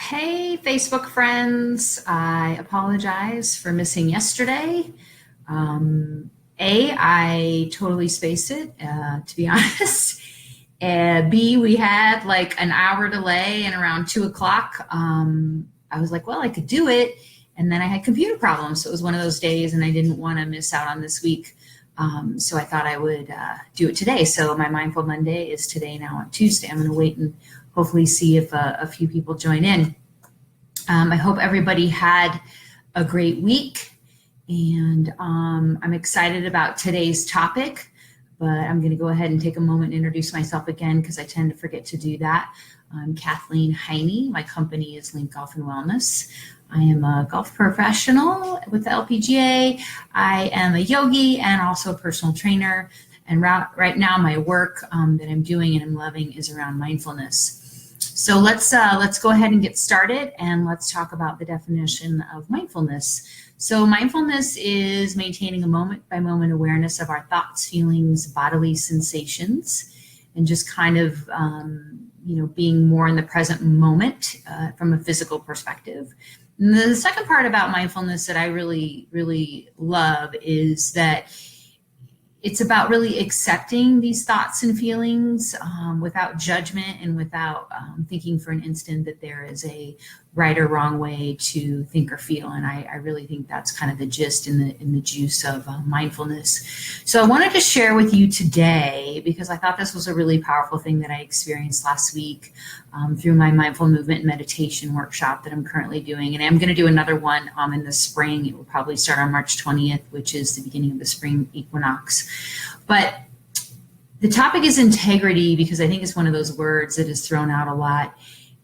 Hey, Facebook friends. I apologize for missing yesterday. I totally spaced it, to be honest. B, we had like an hour delay and around 2 o'clock. I was like, well, I could do it. And then I had computer problems. So it was one of those days and I didn't want to miss out on this week. So I thought I would do it today. So my Mindful Monday is today now on Tuesday. I'm going to wait and hopefully see if a few people join in. I hope everybody had a great week, and I'm excited about today's topic, but I'm going to go ahead and take a moment and introduce myself again because I tend to forget to do that. I'm Kathleen Heine. My company is Link Golf and Wellness. I am a golf professional with the LPGA. I am a yogi and also a personal trainer. And right now my work that I'm doing and I'm loving is around mindfulness. So let's go ahead and get started, and let's talk about the definition of mindfulness. So mindfulness is maintaining a moment-by-moment awareness of our thoughts, feelings, bodily sensations, and just kind of being more in the present moment from a physical perspective. And the second part about mindfulness that I really, really love is that it's about really accepting these thoughts and feelings without judgment and without thinking for an instant that there is a right or wrong way to think or feel. And I really think that's kind of the gist in the juice of mindfulness. So I wanted to share with you today because I thought this was a really powerful thing that I experienced last week through my mindful movement and meditation workshop that I'm currently doing. And I'm going to do another one in the spring. It will probably start on March 20th, which is the beginning of the spring equinox. But the topic is integrity because I think it's one of those words that is thrown out a lot.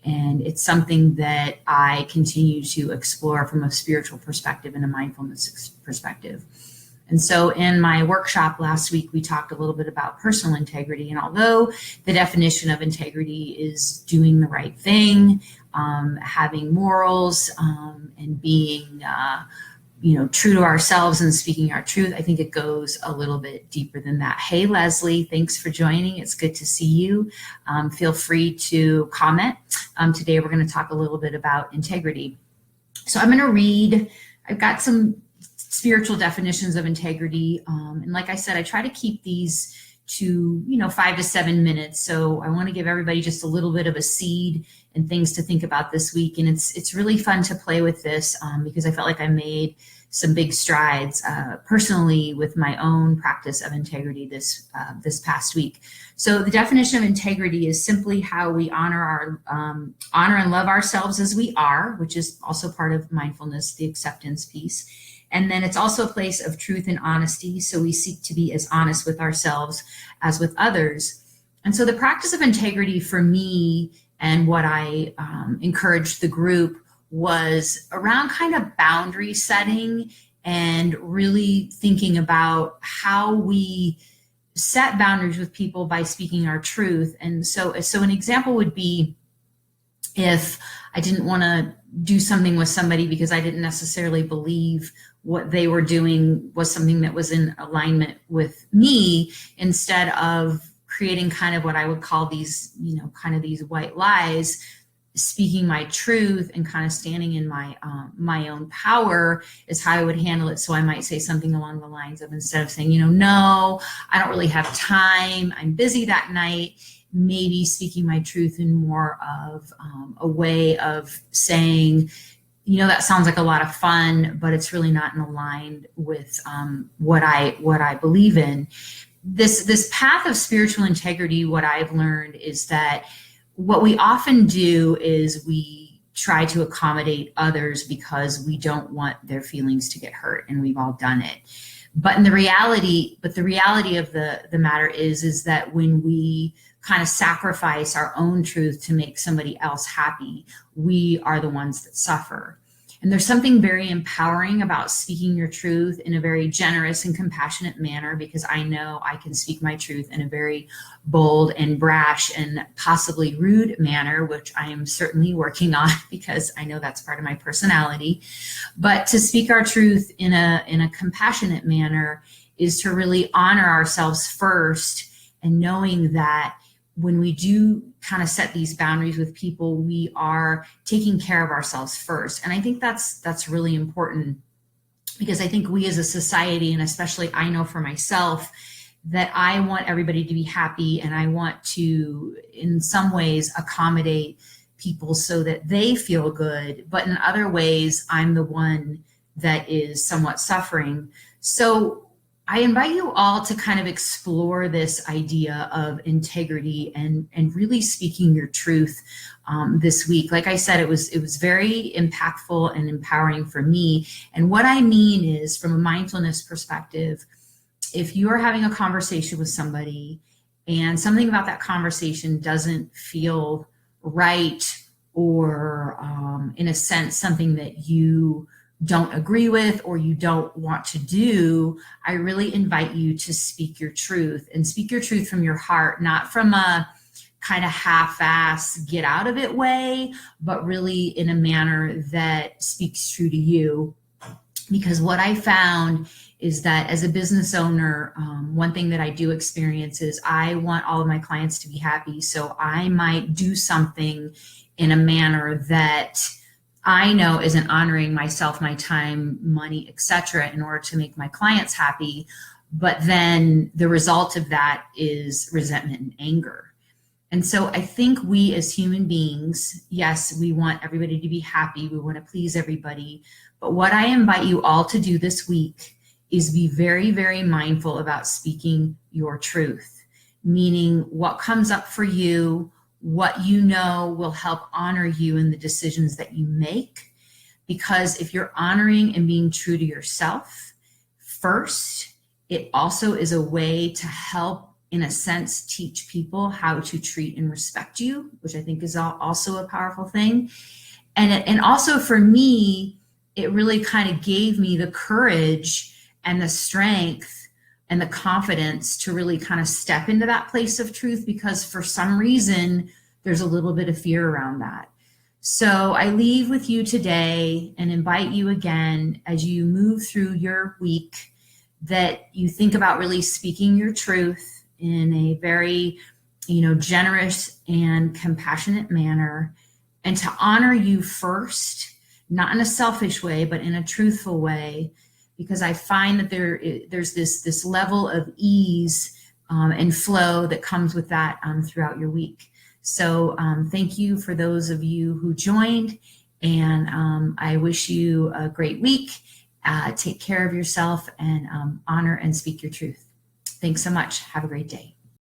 And it's something that I continue to explore from a spiritual perspective and a mindfulness perspective. And so in my workshop last week, we talked a little bit about personal integrity. And although the definition of integrity is doing the right thing, having morals, and being true to ourselves and speaking our truth, I think it goes a little bit deeper than that. Hey, Leslie, thanks for joining. It's good to see you. Feel free to comment. Today, we're going to talk a little bit about integrity. So I'm going to read, I've got some spiritual definitions of integrity. And like I said, I try to keep these to, 5 to 7 minutes. So I want to give everybody just a little bit of a seed and things to think about this week. And it's really fun to play with this because I felt like I made some big strides personally with my own practice of integrity this past week. So the definition of integrity is simply how we honor and love ourselves as we are, which is also part of mindfulness, the acceptance piece. And then it's also a place of truth and honesty. So we seek to be as honest with ourselves as with others. And so the practice of integrity for me and what I encouraged the group was around kind of boundary setting and really thinking about how we set boundaries with people by speaking our truth. And so an example would be if I didn't want to do something with somebody because I didn't necessarily believe what they were doing was something that was in alignment with me, instead of creating kind of what I would call these, kind of these white lies, speaking my truth and kind of standing in my own power is how I would handle it. So I might say something along the lines of, instead of saying, no, I don't really have time, I'm busy that night, maybe speaking my truth in more of a way of saying, that sounds like a lot of fun, but it's really not in aligned with what I believe in. This path of spiritual integrity, what I've learned is that what we often do is we try to accommodate others because we don't want their feelings to get hurt, and we've all done it. But the reality of the matter is that when we kind of sacrifice our own truth to make somebody else happy, we are the ones that suffer. And there's something very empowering about speaking your truth in a very generous and compassionate manner, because I know I can speak my truth in a very bold and brash and possibly rude manner, which I am certainly working on because I know that's part of my personality. But to speak our truth in a compassionate manner is to really honor ourselves first, and knowing that when we do kind of set these boundaries with people, we are taking care of ourselves first. And I think that's really important, because I think we as a society, and especially I know for myself, that I want everybody to be happy, and I want to, in some ways, accommodate people so that they feel good. But in other ways, I'm the one that is somewhat suffering. So I invite you all to kind of explore this idea of integrity and really speaking your truth this week. Like I said, it was very impactful and empowering for me. And what I mean is, from a mindfulness perspective, if you're having a conversation with somebody and something about that conversation doesn't feel right, or in a sense, something that you don't agree with or you don't want to do, I really invite you to speak your truth, and speak your truth from your heart, not from a kind of half-ass get out of it way, but really in a manner that speaks true to you. Because what I found is that as a business owner, one thing that I do experience is I want all of my clients to be happy. So I might do something in a manner that I know isn't honoring myself, my time, money, etc., in order to make my clients happy. But then the result of that is resentment and anger. And so I think we as human beings, yes, we want everybody to be happy. We want to please everybody. But what I invite you all to do this week is be very, very mindful about speaking your truth, meaning what comes up for you, what you know will help honor you in the decisions that you make. Because if you're honoring and being true to yourself first, it also is a way to help, in a sense, teach people how to treat and respect you, which I think is also a powerful thing. And also for me, it really kind of gave me the courage and the strength and the confidence to really kind of step into that place of truth, because for some reason, there's a little bit of fear around that. So I leave with you today and invite you again, as you move through your week, that you think about really speaking your truth in a very, generous and compassionate manner, and to honor you first, not in a selfish way, but in a truthful way, because I find that there's this level of ease and flow that comes with that throughout your week. So thank you for those of you who joined, and I wish you a great week. Take care of yourself and honor and speak your truth. Thanks so much. Have a great day.